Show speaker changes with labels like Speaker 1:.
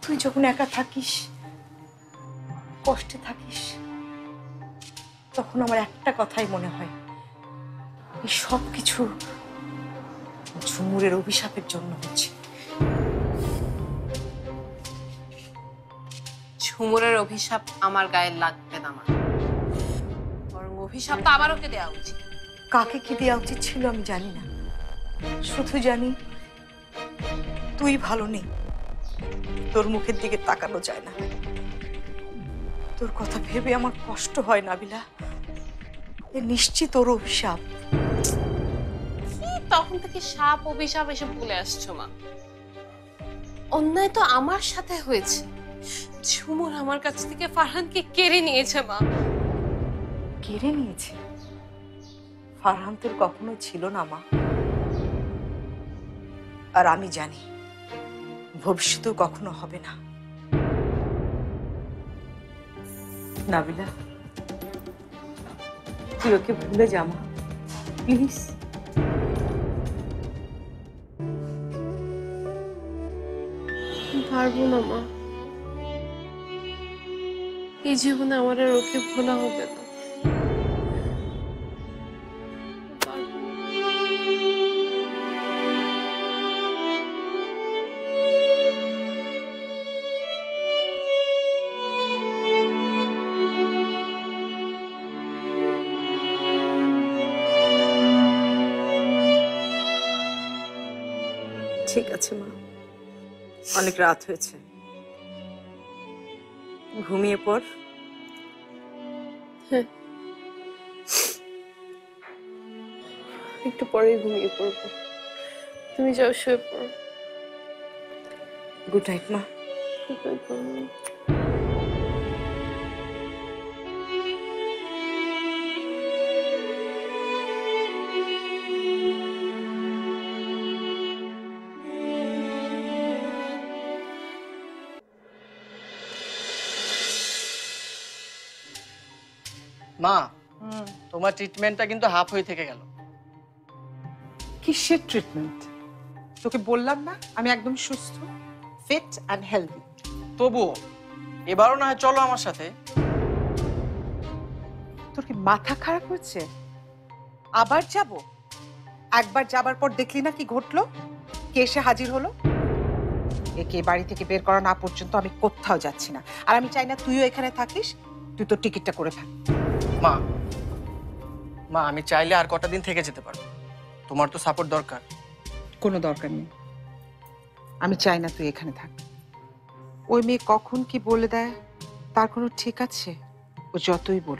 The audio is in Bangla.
Speaker 1: তুই যখন একা থাকিস, কষ্টে থাকিস, তখন আমার একটা কথাই মনে হয়, এই সব কিছু ঝুমুরের অভিশাপের জন্য হচ্ছে।
Speaker 2: ঝুমুরের অভিশাপ আমার গায়ে লাগবে না মা, বরং অভিশাপটা আবার ওকে দেওয়া উচিত।
Speaker 1: কাকে কি দেওয়া উচিত ছিল আমি জানি না, শুধু জানি তুই ভালো নেই, তোর মুখের দিকে তাকানো যায় না। তোর কথা ভেবে আমার কষ্ট হয় নাবিলা, এ নিশ্চিত তোর অভিশাপ।
Speaker 2: কি তখন থেকে সাপ অভিশাপ এসব বলে আসছো মা? অন্যায় তো আমার সাথে হয়েছে। ঝুমুর আমার কাছ থেকে ফারহানকে কেড়ে নিয়েছে মা।
Speaker 1: কেড়ে নিয়েছে? ফারহান তোর কখনো ছিল না মা, আর আমি জানি ভবিষ্যতেও কখনো হবে না। নাবিলা, তুই ওকে ভুলে যা মা, প্লিজ।
Speaker 2: পারবো না মা, এই জীবনে আমার আর ওকে ভোলা হবে না। পারবো না।
Speaker 1: ঠিক আছে মা, অনেক রাত হয়েছে, ঘুমিয়ে পড়।
Speaker 2: হ্যাঁ, একটু পরেই ঘুমিয়ে পড়বো। তুমি যাও, শুয়ে পড়ো।
Speaker 1: গুড নাইট মা।
Speaker 2: Good night, mommy.
Speaker 3: মা, তোমার ট্রিটমেন্টটা কিন্তু হাফ হয়ে থেকে গেল।
Speaker 4: কিসের ট্রিটমেন্ট? তোকে বললাম না আমি একদম সুস্থ, ফিট অ্যান্ড হেলদি।
Speaker 3: তবুও এবারও না হয় চলো আমার সাথে।
Speaker 4: তোর কি মাথা খারাপ হচ্ছে? আবার যাব? একবার যাবার পর দেখলি না কি ঘটলো? কে এসে হাজির হলো? একে বাড়ি থেকে বের করা না পর্যন্ত আমি কোথাও যাচ্ছি না, আর আমি চাই না তুইও এখানে থাকিস। তুই তোর টিকিটটা করে ফেল।
Speaker 3: মা, মা আমি চাইলে আর কটা দিন থেকে যেতে পারবো, তোমার তো সাপোর্ট দরকার।
Speaker 4: কোনো দরকার নেই, আমি চাই না তুই এখানে থাক। ওই মেয়ে কখন কি বলে দেয় তার কোনো ঠিক আছে? ও যতই বল